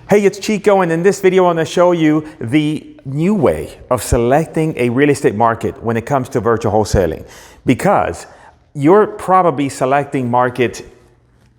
Hey, it's Chico, and in this video, I'm going to show you the new way of selecting a real estate market when it comes to virtual wholesaling. Because you're probably selecting market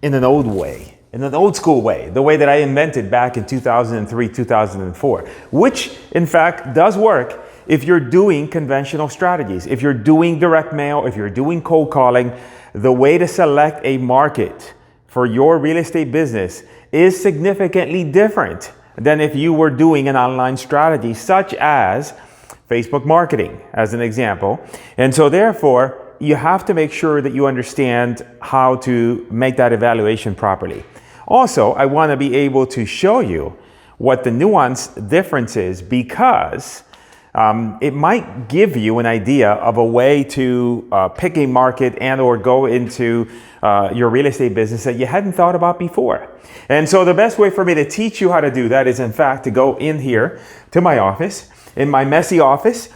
in an old way, in an old school way, the way that I invented back in 2003, 2004, which in fact does work if you're doing conventional strategies. If you're doing direct mail, if you're doing cold calling, the way to select a market for your real estate business is significantly different than if you were doing an online strategy such as Facebook marketing, as an example. And so therefore, you have to make sure that you understand how to make that evaluation properly. Also, I want to be able to show you what the nuance difference is, because it might give you an idea of a way to pick a market and or go into your real estate business that you hadn't thought about before. And so the best way for me to teach you how to do that is, in fact, to go in here to my office, in my messy office,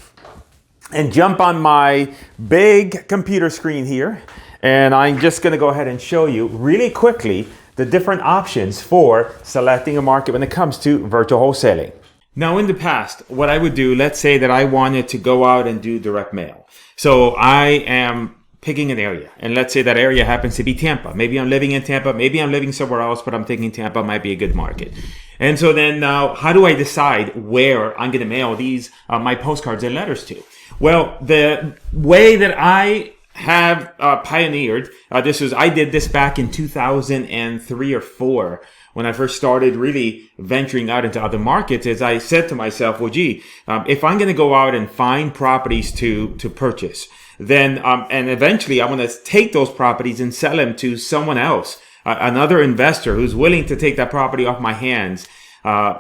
and jump on my big computer screen here. And I'm just going to go ahead and show you really quickly the different options for selecting a market when it comes to virtual wholesaling. Now, in the past, what I would do, let's say that I wanted to go out and do direct mail. So I am picking an area, and let's say that area happens to be Tampa. Maybe I'm living in Tampa, maybe I'm living somewhere else, but I'm thinking Tampa might be a good market. And so then now, how do I decide where I'm going to mail these, my postcards and letters to? Well, the way that I have pioneered, I did this back in 2003 or 4, when I first started really venturing out into other markets, is I said to myself, well, if I'm going to go out and find properties to purchase, then, and eventually I want to take those properties and sell them to someone else, another investor who's willing to take that property off my hands, I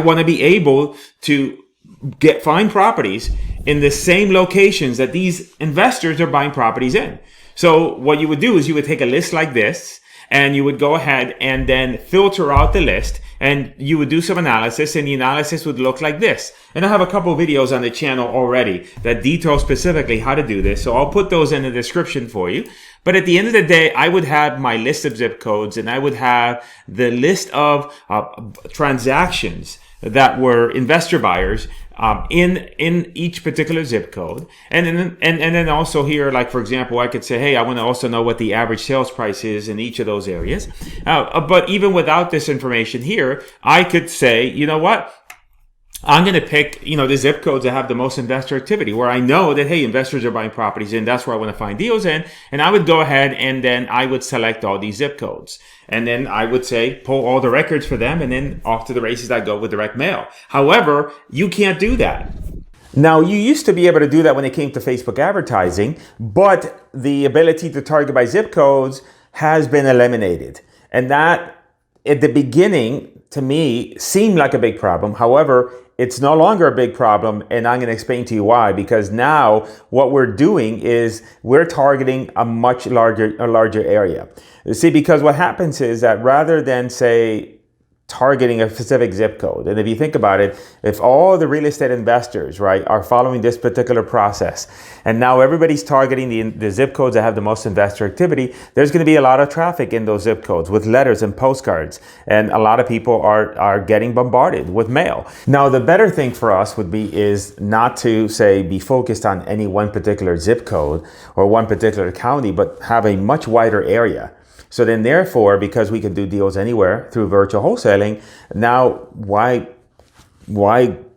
want to be able to find properties in the same locations that these investors are buying properties in. So what you would do is you would take a list like this, and you would go ahead and then filter out the list, and you would do some analysis, and the analysis would look like this. And I have a couple of videos on the channel already that detail specifically how to do this, so I'll put those in the description for you. But at the end of the day, I would have my list of zip codes, and I would have the list of transactions that were investor buyers in each particular zip code. And then also here, like for example, I could say, hey, I want to also know what the average sales price is in each of those areas. But even without this information here, I could say, you know what? I'm going to pick, the zip codes that have the most investor activity, where I know that, hey, investors are buying properties in. That's where I want to find deals in. And I would go ahead and then I would select all these zip codes. And then I would say, pull all the records for them. And then off to the races I go with direct mail. However, you can't do that. Now, you used to be able to do that when it came to Facebook advertising, but the ability to target by zip codes has been eliminated. And that, at the beginning, to me, seemed like a big problem. However, it's no longer a big problem, and I'm going to explain to you why. Because now what we're doing is we're targeting a much larger area. You see, because what happens is that rather than, say, targeting a specific zip code, and if you think about it, if all the real estate investors, right, are following this particular process, and now everybody's targeting the zip codes that have the most investor activity, there's going to be a lot of traffic in those zip codes with letters and postcards, and a lot of people are getting bombarded with mail. Now, the better thing for us would is not to, say, be focused on any one particular zip code or one particular county, but have a much wider area. So then therefore, because we can do deals anywhere through virtual wholesaling, now why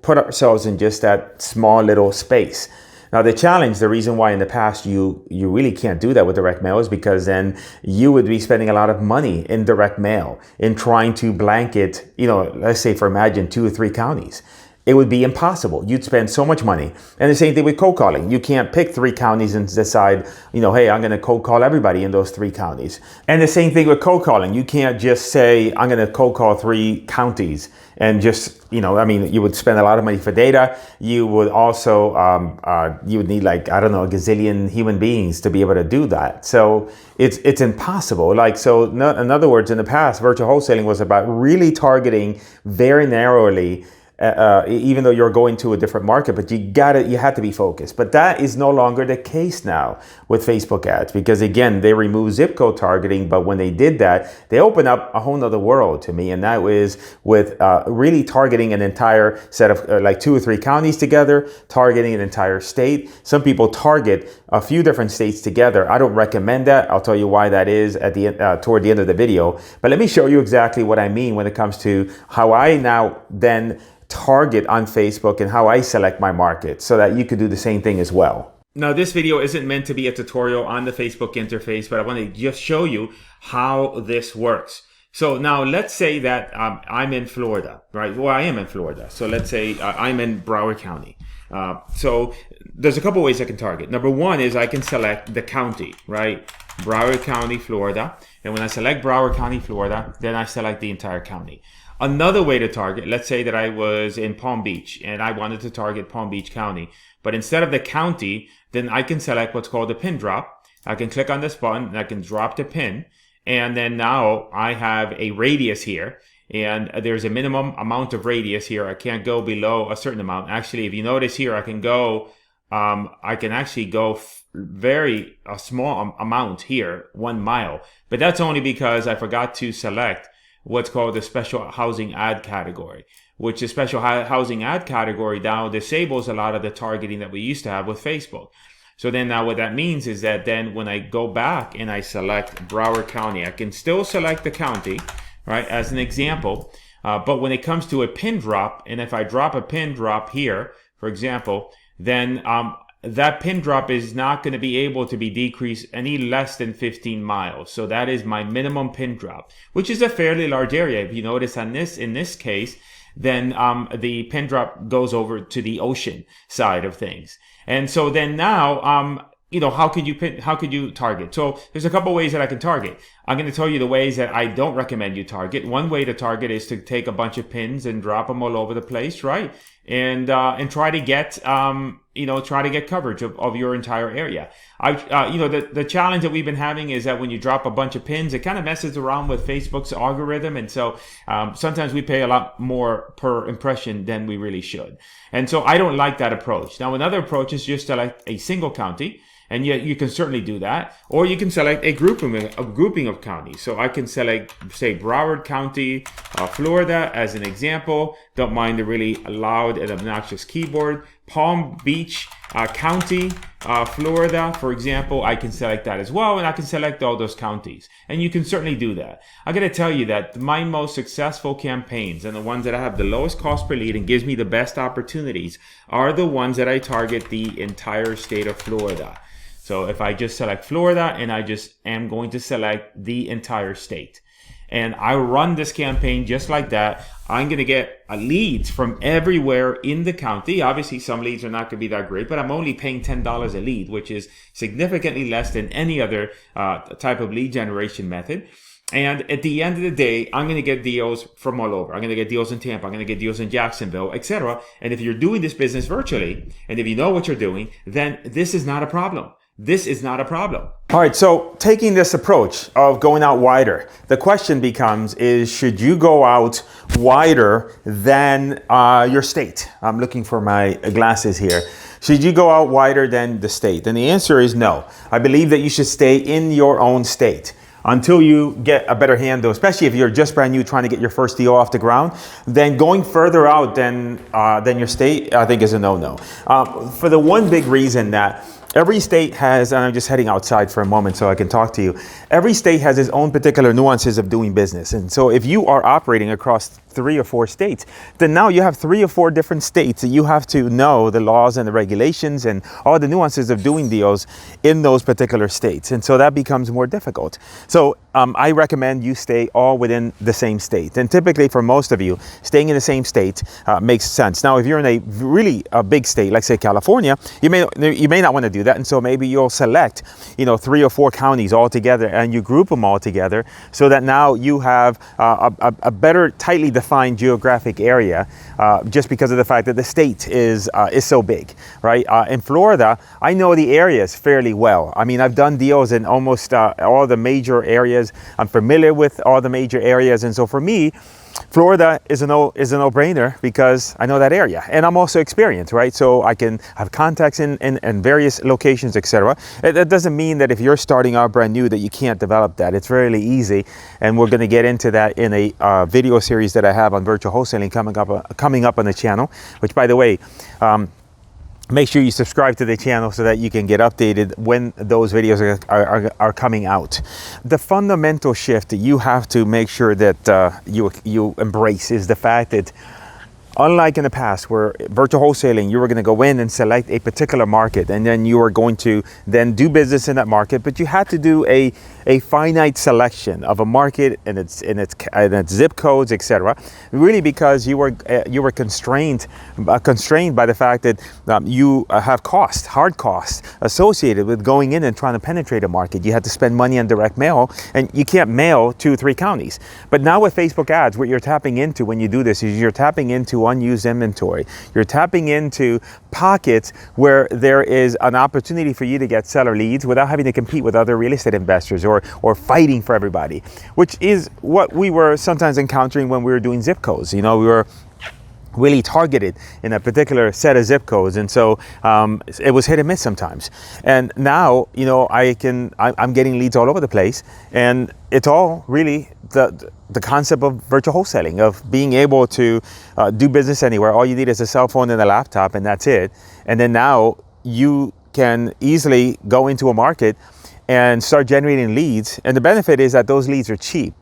put ourselves in just that small little space? Now, the reason why in the past you really can't do that with direct mail is because then you would be spending a lot of money in direct mail in trying to blanket, let's say imagine 2 or 3 counties. It would be impossible. You'd spend so much money. And the same thing with cold calling. You can't pick 3 counties and decide, hey, I'm going to cold call everybody in those 3 counties. And the same thing with cold calling. You can't just say, I'm going to cold call 3 counties and just, you would spend a lot of money for data. You would also, you would need a gazillion human beings to be able to do that. So it's impossible. In other words, in the past, virtual wholesaling was about really targeting very narrowly even though you're going to a different market, but you had to be focused. But that is no longer the case now with Facebook ads, because again, they removed zip code targeting. But when they did that, they opened up a whole nother world to me. And that was with really targeting an entire set of like 2 or 3 counties together, targeting an entire state. Some people target a few different states together. I don't recommend that. I'll tell you why that is at the end, toward the end of the video. But let me show you exactly what I mean when it comes to how I now then target on Facebook and how I select my market, so that you could do the same thing as well. Now, this video isn't meant to be a tutorial on the Facebook interface, but I want to just show you how this works. So now let's say that I'm in Florida, right? Well, I am in Florida. So let's say I'm in Broward County. So there's a couple ways I can target. Number one is I can select the county, right? Broward County, Florida. And when I select Broward County, Florida, then I select the entire county. Another way to target, let's say that I was in Palm Beach and I wanted to target Palm Beach County, but instead of the county, then I can select what's called a pin drop. I can click on this button and I can drop the pin. And then now I have a radius here, and there's a minimum amount of radius here. I can't go below a certain amount. Actually, if you notice here, I can actually go a small amount here, 1 mile, but that's only because I forgot to select what's called the special housing ad category, which is special housing ad category now disables a lot of the targeting that we used to have with Facebook. So then now what that means is that then when I go back and I select Broward County, I can still select the county, right, as an example. But when it comes to a pin drop, and if I drop a pin drop here, for example, then that pin drop is not going to be able to be decreased any less than 15 miles. So that is my minimum pin drop, which is a fairly large area. If you notice in this case, then the pin drop goes over to the ocean side of things. And so then now, how could you target? So there's a couple ways that I can target. I'm going to tell you the ways that I don't recommend you target. One way to target is to take a bunch of pins and drop them all over the place, right? And try to get coverage of your entire area. The challenge that we've been having is that when you drop a bunch of pins, it kind of messes around with Facebook's algorithm. And so, sometimes we pay a lot more per impression than we really should. And so I don't like that approach. Now, another approach is just select a single county. And yet you can certainly do that. Or you can select a grouping of counties. So I can select, say, Broward County, Florida, as an example. Don't mind the really loud and obnoxious keyboard. Palm Beach County, Florida, for example, I can select that as well. And I can select all those counties. And you can certainly do that. I got to tell you that my most successful campaigns and the ones that I have the lowest cost per lead and gives me the best opportunities are the ones that I target the entire state of Florida. So if I just select Florida and I just am going to select the entire state and I run this campaign just like that, I'm going to get leads from everywhere in the county. Obviously, some leads are not going to be that great, but I'm only paying $10 a lead, which is significantly less than any other type of lead generation method. And at the end of the day, I'm going to get deals from all over. I'm going to get deals in Tampa. I'm going to get deals in Jacksonville, etc. And if you're doing this business virtually, and if you know what you're doing, then this is not a problem. This is not a problem. All right, so taking this approach of going out wider, the question becomes should you go out wider than your state? I'm looking for my glasses here. Should you go out wider than the state? And the answer is no. I believe that you should stay in your own state until you get a better handle, especially if you're just brand new trying to get your first deal off the ground. Then going further out than your state, I think, is a no-no. For the one big reason that every state has, and I'm just heading outside for a moment so I can talk to you. Every state has its own particular nuances of doing business. And so if you are operating across 3 or 4 states, then now you have 3 or 4 different states that you have to know the laws and the regulations and all the nuances of doing deals in those particular states. And so that becomes more difficult. So I recommend you stay all within the same state. And typically for most of you, staying in the same state makes sense. Now, if you're in a really big state, like say California, you may not want to do that. And so maybe you'll select, 3 or 4 counties all together and you group them all together so that now you have a better tightly defined geographic area just because of the fact that the state is so big, right? In Florida, I know the areas fairly well. I mean, I've done deals in almost all the major areas. I'm familiar with all the major areas. And so for me, Florida is a no-brainer because I know that area, and I'm also experienced, right? So I can have contacts in various locations, etc. That doesn't mean that if you're starting out brand new that you can't develop that. It's really easy, and we're going to get into that in a video series that I have on virtual wholesaling coming up on the channel. Which, by the way, make sure you subscribe to the channel so that you can get updated when those videos are coming out. The fundamental shift that you have to make sure that you embrace is the fact that, unlike in the past where virtual wholesaling, you were going to go in and select a particular market and then you were going to then do business in that market, but you had to do a finite selection of a market and its zip codes, etc. Really, because you were constrained by the fact that you have hard costs associated with going in and trying to penetrate a market. You had to spend money on direct mail, and you can't mail 2 or 3 counties. But now with Facebook ads, what you're tapping into when you do this is you're tapping into unused inventory. You're tapping into pockets where there is an opportunity for you to get seller leads without having to compete with other real estate investors or fighting for everybody, which is what we were sometimes encountering when we were doing zip codes. You know, we were really targeted in a particular set of zip codes, and so it was hit and miss sometimes. And now, you know, I'm getting leads all over the place, and it's all really the concept of virtual wholesaling, of being able to do business anywhere. All you need is a cell phone and a laptop, and that's it. And then now you can easily go into a market and start generating leads. And the benefit is that those leads are cheap.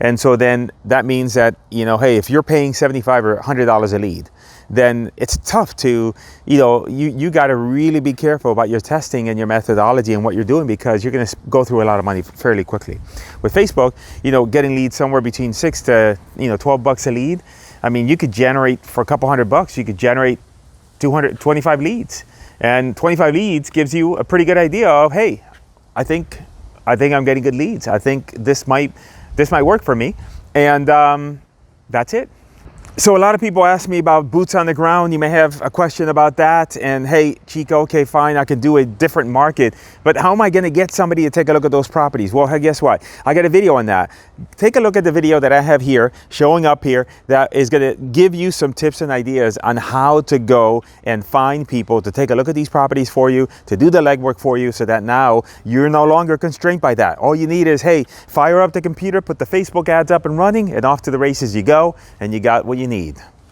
And so then that means that, you know, hey, if you're paying $75 or $100 a lead, then it's tough to, you know, you got to really be careful about your testing and your methodology and what you're doing, because you're going to go through a lot of money fairly quickly. With Facebook, you know, getting leads somewhere between $6 to $12 a lead. I mean, you could generate for a couple $100, you could generate 225 leads, and 25 leads gives you a pretty good idea of, hey, I think I'm getting good leads. I think this might work for me, and that's it. So a lot of people ask me about boots on the ground. You may have a question about that. And hey, Chico, okay, fine, I can do a different market, but how am I going to get somebody to take a look at those properties? Well, hey, guess what? I got a video on that. Take a look at the video that I have here, showing up here, that is going to give you some tips and ideas on how to go and find people to take a look at these properties for you, to do the legwork for you, so that now you're no longer constrained by that. All you need is, hey, fire up the computer, put the Facebook ads up and running, and off to the races you go, and you got what you need.